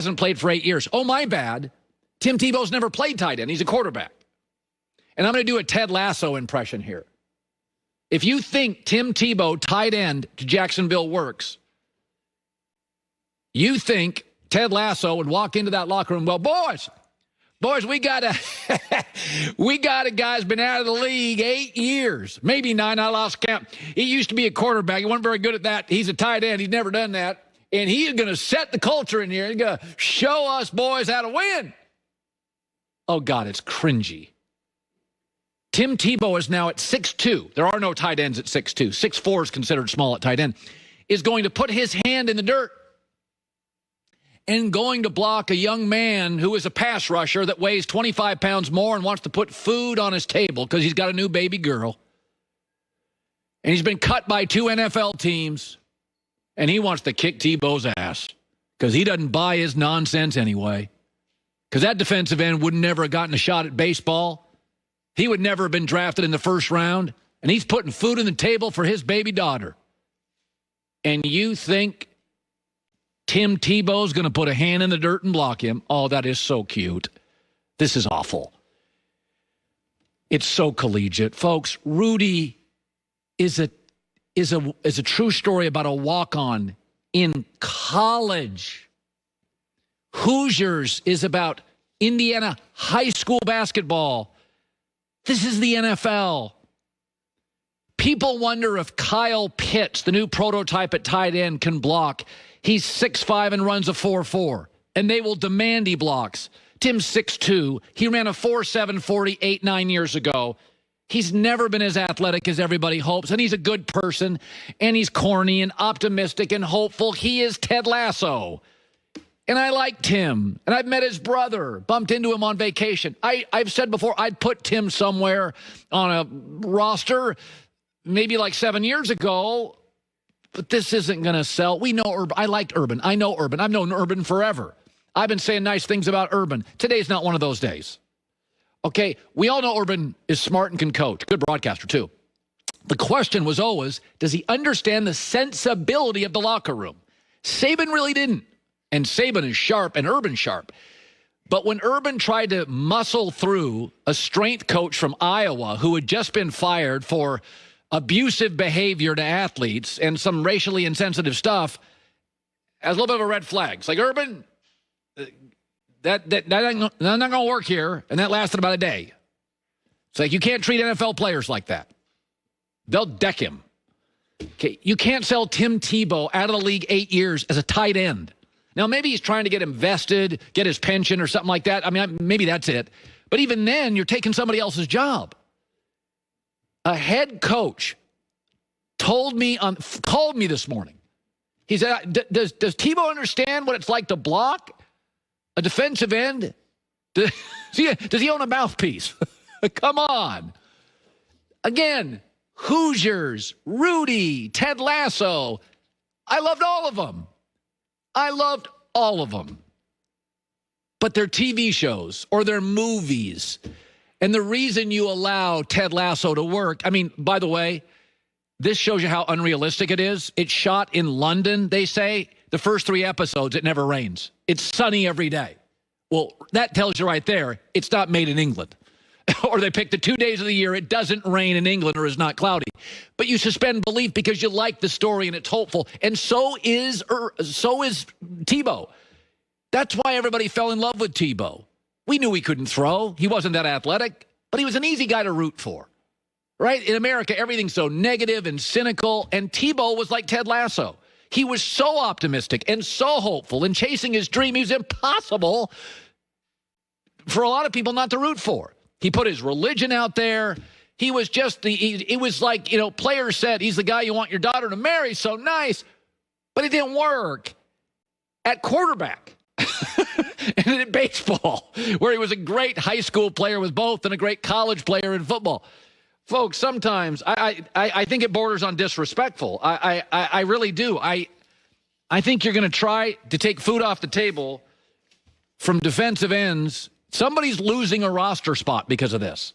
hasn't played for 8 years. Oh, my bad. Tim Tebow's never played tight end. He's a quarterback. And I'm going to do a Ted Lasso impression here. If you think Tim Tebow, tight end to Jacksonville, works, you think Ted Lasso would walk into that locker room, well, boys, we got a guy's been out of the league 8 years, maybe 9. I lost count. He used to be a quarterback. He wasn't very good at that. He's a tight end. He's never done that. And he's going to set the culture in here. He's going to show us boys how to win. Oh, God, it's cringy. Tim Tebow is now at 6'2". There are no tight ends at 6'2". 6'4" is considered small at tight end. Is going to put his hand in the dirt and going to block a young man who is a pass rusher that weighs 25 pounds more and wants to put food on his table because he's got a new baby girl. And he's been cut by 2 NFL teams. And he wants to kick Tebow's ass because he doesn't buy his nonsense anyway. Because that defensive end would never have gotten a shot at baseball. He would never have been drafted in the first round. And he's putting food on the table for his baby daughter. And you think Tim Tebow's going to put a hand in the dirt and block him? Oh, that is so cute. This is awful. It's so collegiate. Folks, Rudy is a true story about a walk-on in college. Hoosiers is about Indiana high school basketball. This is the NFL. People wonder if Kyle Pitts, the new prototype at tight end, can block. He's 6'5" and runs a 4.4, and they will demand he blocks. Tim's 6'2". He ran a 4.7 40 8-9 years ago. He's never been as athletic as everybody hopes, and he's a good person, and he's corny and optimistic and hopeful. He is Ted Lasso. And I liked Tim, and I've met his brother, bumped into him on vacation. I've said before, I'd put Tim somewhere on a roster maybe like 7 years ago, but this isn't going to sell. We know Urban. I liked Urban. I know Urban. I've known Urban forever. I've been saying nice things about Urban. Today's not one of those days. Okay, we all know Urban is smart and can coach. Good broadcaster, too. The question was always, does he understand the sensibility of the locker room? Saban really didn't. And Saban is sharp and Urban sharp. But when Urban tried to muscle through a strength coach from Iowa who had just been fired for abusive behavior to athletes and some racially insensitive stuff, as a little bit of a red flag. It's like, Urban, that's not going to work here. And that lasted about a day. It's like, you can't treat NFL players like that. They'll deck him. Okay, you can't sell Tim Tebow out of the league 8 years as a tight end. Now, maybe he's trying to get invested, get his pension or something like that. I mean, maybe that's it. But even then, you're taking somebody else's job. A head coach called me this morning. He said, does Tebow understand what it's like to block a defensive end? Does he own a mouthpiece? Come on. Again, Hoosiers, Rudy, Ted Lasso. I loved all of them. But they're TV shows or they're movies. And the reason you allow Ted Lasso to work, I mean, by the way, this shows you how unrealistic it is. It's shot in London, they say. The first 3 episodes, it never rains. It's sunny every day. Well, that tells you right there, it's not made in England. Or they pick the 2 days of the year it doesn't rain in England or is not cloudy. But you suspend belief because you like the story and it's hopeful. And so is Tebow. That's why everybody fell in love with Tebow. We knew he couldn't throw. He wasn't that athletic, but he was an easy guy to root for. Right? In America, everything's so negative and cynical, and Tebow was like Ted Lasso. He was so optimistic and so hopeful and chasing his dream. He was impossible for a lot of people not to root for. He put his religion out there. He was just it was like, players said, he's the guy you want your daughter to marry, so nice. But it didn't work at quarterback. And in baseball, where he was a great high school player with both and a great college player in football. Folks, sometimes I think it borders on disrespectful. I really do. I think you're going to try to take food off the table from defensive ends. Somebody's losing a roster spot because of this.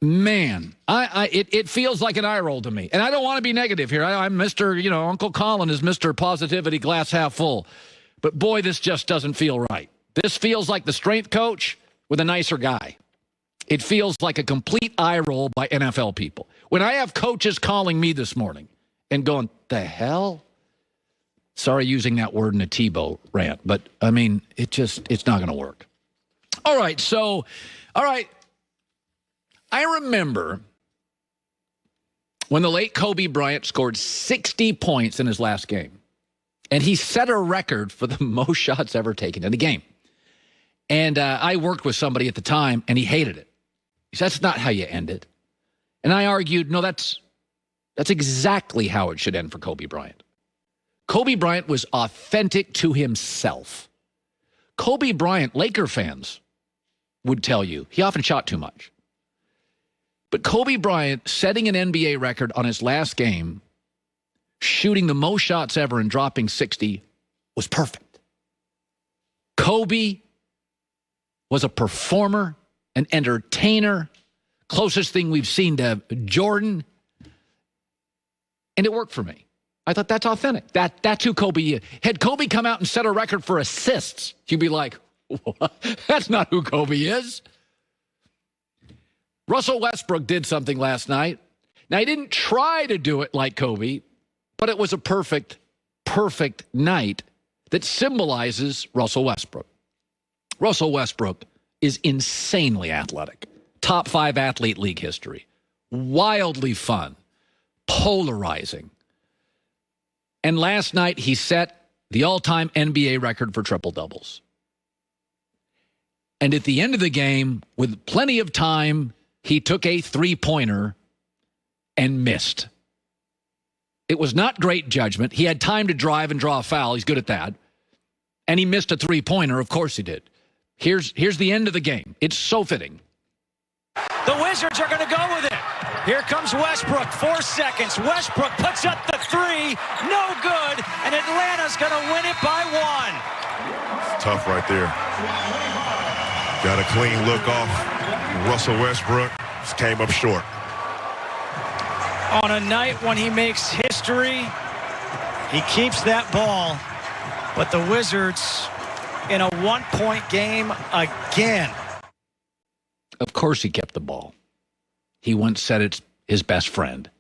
Man, it feels like an eye roll to me. And I don't want to be negative here. I'm Mr., Uncle Colin is Mr. Positivity, glass half full. But boy, this just doesn't feel right. This feels like the strength coach with a nicer guy. It feels like a complete eye roll by NFL people. When I have coaches calling me this morning and going, the hell? Sorry using that word in a Tebow rant, but, I mean, it's not going to work. All right, I remember when the late Kobe Bryant scored 60 points in his last game, and he set a record for the most shots ever taken in a game. And I worked with somebody at the time, and he hated it. He said, that's not how you end it. And I argued, no, that's exactly how it should end for Kobe Bryant. Kobe Bryant was authentic to himself. Kobe Bryant, Laker fans would tell you, he often shot too much. But Kobe Bryant setting an NBA record on his last game, shooting the most shots ever and dropping 60, was perfect. Kobe was a performer, an entertainer, closest thing we've seen to Jordan, and it worked for me. I thought that's authentic. That's who Kobe is. Had Kobe come out and set a record for assists, you'd be like, what? That's not who Kobe is. Russell Westbrook did something last night. Now, he didn't try to do it like Kobe, but it was a perfect night that symbolizes Russell Westbrook. Russell Westbrook is insanely athletic. Top 5 athlete league history. Wildly fun. Polarizing. And last night, he set the all-time NBA record for triple-doubles. And at the end of the game, with plenty of time, he took a three-pointer and missed. It was not great judgment. He had time to drive and draw a foul. He's good at that. And he missed a three-pointer. Of course he did. Here's the end of the game. It's so fitting. The Wizards are going to go with it. Here comes Westbrook. 4 seconds. Westbrook puts up the three. No good. And Atlanta's going to win it by 1. It's tough right there. Got a clean look off. Russell Westbrook just came up short. On a night when he makes history, he keeps that ball. But the Wizards in a 1-point game again. Of course he kept the ball. He once said it's his best friend.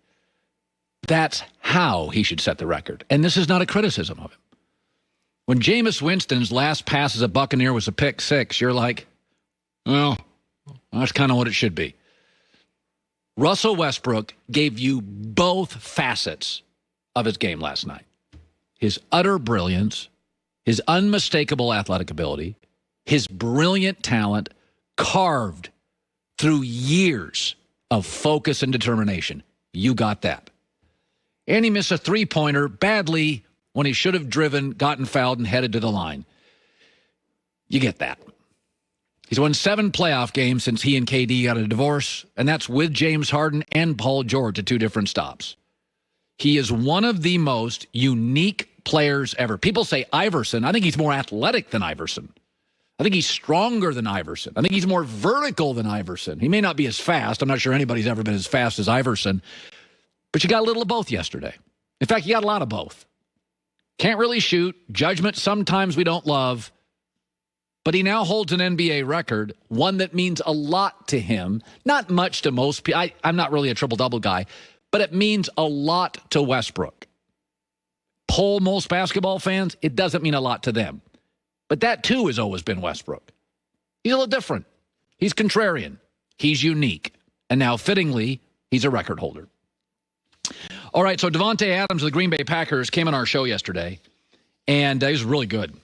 That's how he should set the record. And this is not a criticism of him. When Jameis Winston's last pass as a Buccaneer was a pick 6, you're like, well, that's kind of what it should be. Russell Westbrook gave you both facets of his game last night. His utter brilliance, his unmistakable athletic ability, his brilliant talent carved through years of focus and determination. You got that. And he missed a three-pointer badly when he should have driven, gotten fouled, and headed to the line. You get that. He's won 7 playoff games since he and KD got a divorce, and that's with James Harden and Paul George at 2 different stops. He is one of the most unique players ever. People say Iverson. I think he's more athletic than Iverson. I think he's stronger than Iverson. I think he's more vertical than Iverson. He may not be as fast. I'm not sure anybody's ever been as fast as Iverson. But you got a little of both yesterday. In fact, you got a lot of both. Can't really shoot. Judgment sometimes we don't love. But he now holds an NBA record, one that means a lot to him. Not much to most people. I'm not really a triple-double guy, but it means a lot to Westbrook. Poll most basketball fans, it doesn't mean a lot to them. But that, too, has always been Westbrook. He's a little different. He's contrarian. He's unique. And now, fittingly, he's a record holder. All right, so Davante Adams of the Green Bay Packers came on our show yesterday, and he was really good.